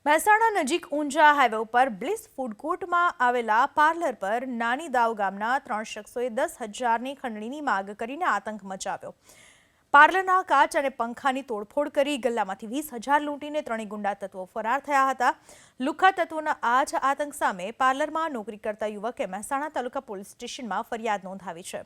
મહેસાણા નજીક ઊંઝા હાઈવે ઉપર bliss food કોર્ટમાં આવેલા પાર્લર પર નાની દાવ ગામના 3 શખ્સોએ 10,000ની ખંડણીની માગ કરીને આતંક મચાવ્યો। પાર્લરના કાચ અને પંખાની તોડફોડ કરી ગલ્લામાંથી 20,000 લૂંટીને ત્રણેય ગુંડા તત્વો ફરાર થયા હતા। લુખ્ખા તત્વોના આ જ આતંક સામે પાર્લરમાં નોકરી કરતા યુવકે મહેસાણા તાલુકા પોલીસ સ્ટેશનમાં ફરિયાદ નોંધાવી છે।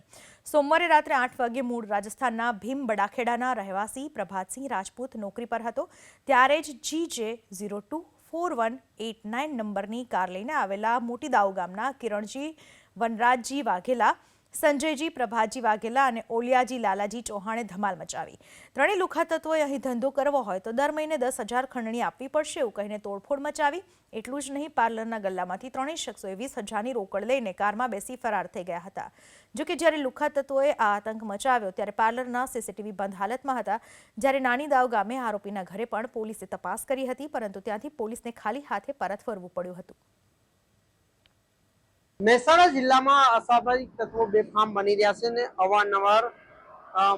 સોમવારે રાત્રે 8 વાગે મૂળ રાજસ્થાનના ભીમ બડાખેડાના રહેવાસી પ્રભાતસિંહ રાજપૂત નોકરી પર હતો ત્યારે જ GJ024189 નંબરની કાર લઈને આવેલા મોટી દાઉ ગામના કિરણજી વનરાજજી વાઘેલા, સંજયજી પ્રભાતજી વાઘેલા અને ઓલિયાજી લાલાજી ચૌહાણે ધમાલ મચાવી। ત્રણેય લુખ્ખા તત્વોએ અહીં ધંધો કરવો હોય તો દર મહિને 10,000 ખંડણી આપવી પડશે એવું કહીને તોડફોડ મચાવી। એટલું જ નહીં, પાર્લરના ગલ્લામાંથી ત્રણેય શખ્સોએ 20,000ની રોકડ લઈને કારમાં બેસી ફરાર થઈ ગયા હતા। જોકે જ્યારે લુખ્ખા તત્વોએ આ આતંક મચાવ્યો ત્યારે પાર્લરના સીસીટીવી બંધ હાલતમાં હતા। જ્યારે નાની દાવ ગામે આરોપીના ઘરે પણ પોલીસે તપાસ કરી હતી, પરંતુ ત્યાંથી પોલીસને ખાલી હાથે પરત ફરવું પડ્યું હતું। મહેસાણા જિલ્લામાં અસામાજિક તત્વો બેફામ બની રહ્યા છે અને અવારનવાર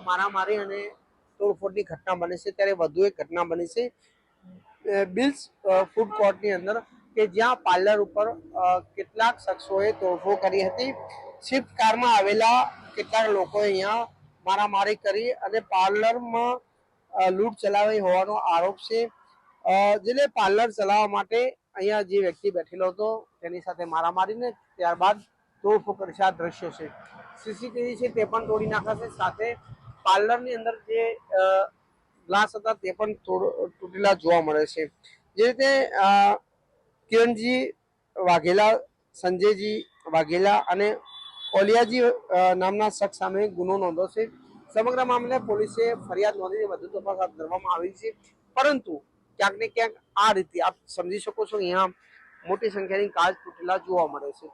મારામારી અને તોડફોડની ઘટના બને છે। ત્યારે વધુ એક ઘટના બની છે બિલ્સ ફૂડ કોર્ટની અંદર કે જ્યાં પાર્લર ઉપર કેટલાક શખ્સોએ તોડફોડ કરી હતી। સ્વિફ્ટ કારમાં આવેલા કેટલાક લોકોએ અહીંયા મારામારી કરી અને પાર્લરમાં લૂંટ ચલાવી હોવાનો આરોપ છે। જેને પાર્લર ચલાવવા માટે અહીંયા જે વ્યક્તિ બેઠેલો હતો તેની સાથે મારામારીને ત્યારબાદ તોડફોડ કરી છે। આ દ્રશ્ય છે, સીસીટીવી છે તે પણ તોડી નાખ્યા છે, સાથે પાર્લરની અંદર જે ગ્લાસ હતા તે પણ તૂટેલા જોવા મળે છે। જે રીતે કિરણજી વાઘેલા, સંજયજી વાઘેલા અને ઓલિયાજી નામના શખ્સ સામે ગુનો નોંધ્યો છે। સમગ્ર મામલે પોલીસે ફરિયાદ નોંધીને વધુ તપાસ હાથ ધરવામાં આવી છે, પરંતુ ક્યાંક ને ક્યાંક આ રીતે આપ સમજી શકો છો અહીંયા મોટી સંખ્યાની કાચ તૂટેલા જોવા મળે છે।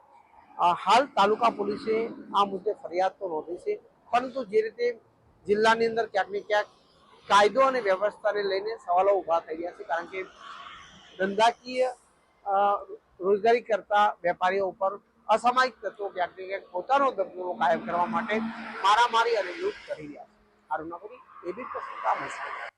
હાલ તાલુકા પોલીસે આ મુદ્દે ફરિયાદ તો નોંધી છે, પરંતુ જે રીતે જિલ્લાની અંદર ક્યાંક ને ક્યાંક કાયદો અને વ્યવસ્થાને લઈને સવાલો ઉભા થઈ રહ્યા છે, કારણ કે ધંધાકીય રોજગારી કરતા વેપારીઓ ઉપર અસામાજિક તત્વો ક્યાંક ને ક્યાંક પોતાનો દબદબો કાયમ કરવા માટે મારામારી અને લૂંટ કરી રહ્યા છે। હારૂન નગરી, એબી પત્રિકા, મહેસાણા।